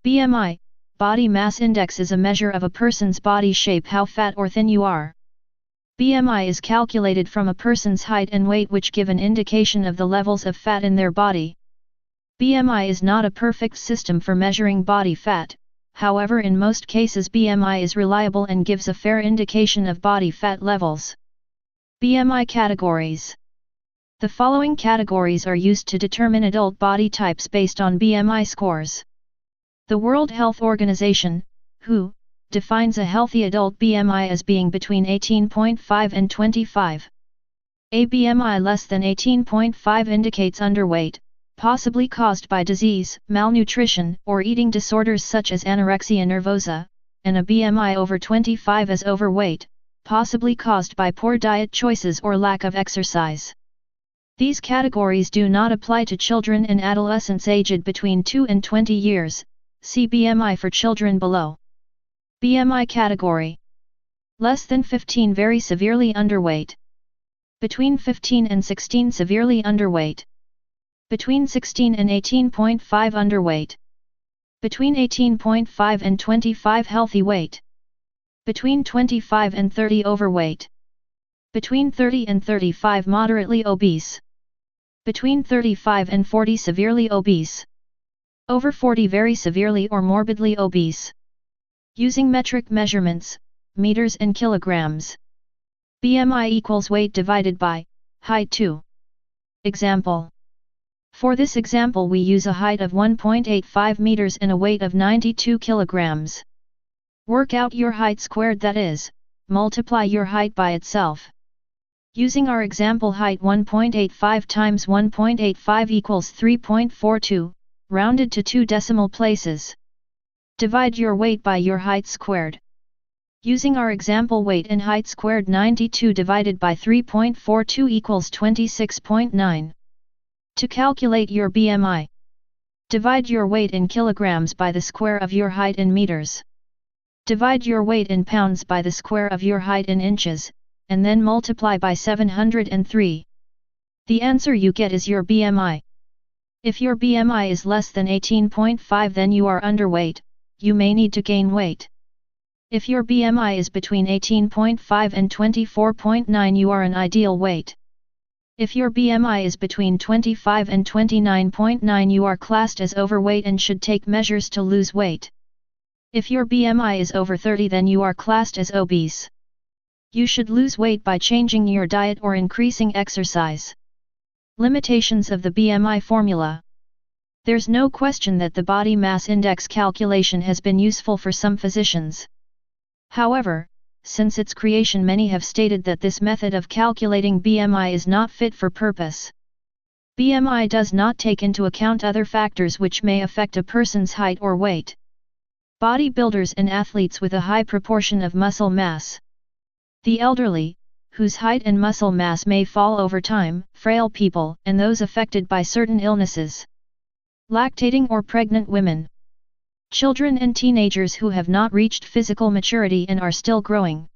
BMI, body mass index, is a measure of a person's body shape, how fat or thin you are. BMI is calculated from a person's height and weight, which give an indication of the levels of fat in their body. BMI is not a perfect system for measuring body fat, however in most cases BMI is reliable and gives a fair indication of body fat levels. BMI categories. The following categories are used to determine adult body types based on BMI scores. The World Health Organization, WHO, defines a healthy adult BMI as being between 18.5 and 25. A BMI less than 18.5 indicates underweight, possibly caused by disease, malnutrition, or eating disorders such as anorexia nervosa, and a BMI over 25 as overweight, possibly caused by poor diet choices or lack of exercise. These categories do not apply to children and adolescents aged between 2 and 20 years. See BMI for children below. BMI category. Less than 15 very severely underweight. Between 15 and 16 severely underweight. Between 16 and 18.5 underweight. Between 18.5 and 25 healthy weight. Between 25 and 30 overweight. Between 30 and 35 moderately obese. Between 35 and 40 severely obese. Over 40 very severely or morbidly obese. Using metric measurements, meters and kilograms. BMI equals weight divided by height 2. Example. For this example we use a height of 1.85 meters and a weight of 92 kilograms. Work out your height squared, that is, multiply your height by itself. Using our example height, 1.85 times 1.85 equals 3.42. Rounded to 2 decimal places. Divide your weight by your height squared. Using our example weight and height squared, 92 divided by 3.42 equals 26.9. To calculate your BMI, divide your weight in kilograms by the square of your height in meters. Divide your weight in pounds by the square of your height in inches, and then multiply by 703. The answer you get is your BMI. If your BMI is less than 18.5, then you are underweight, you may need to gain weight. If your BMI is between 18.5 and 24.9, you are an ideal weight. If your BMI is between 25 and 29.9, you are classed as overweight and should take measures to lose weight. If your BMI is over 30, then you are classed as obese. You should lose weight by changing your diet or increasing exercise. Limitations of the BMI formula. There's no question that the body mass index calculation has been useful for some physicians. However, since its creation, many have stated that this method of calculating BMI is not fit for purpose. BMI does not take into account other factors which may affect a person's height or weight. Bodybuilders and athletes with a high proportion of muscle mass. The elderly, whose height and muscle mass may fall over time, frail people, and those affected by certain illnesses. Lactating or pregnant women. Children and teenagers who have not reached physical maturity and are still growing.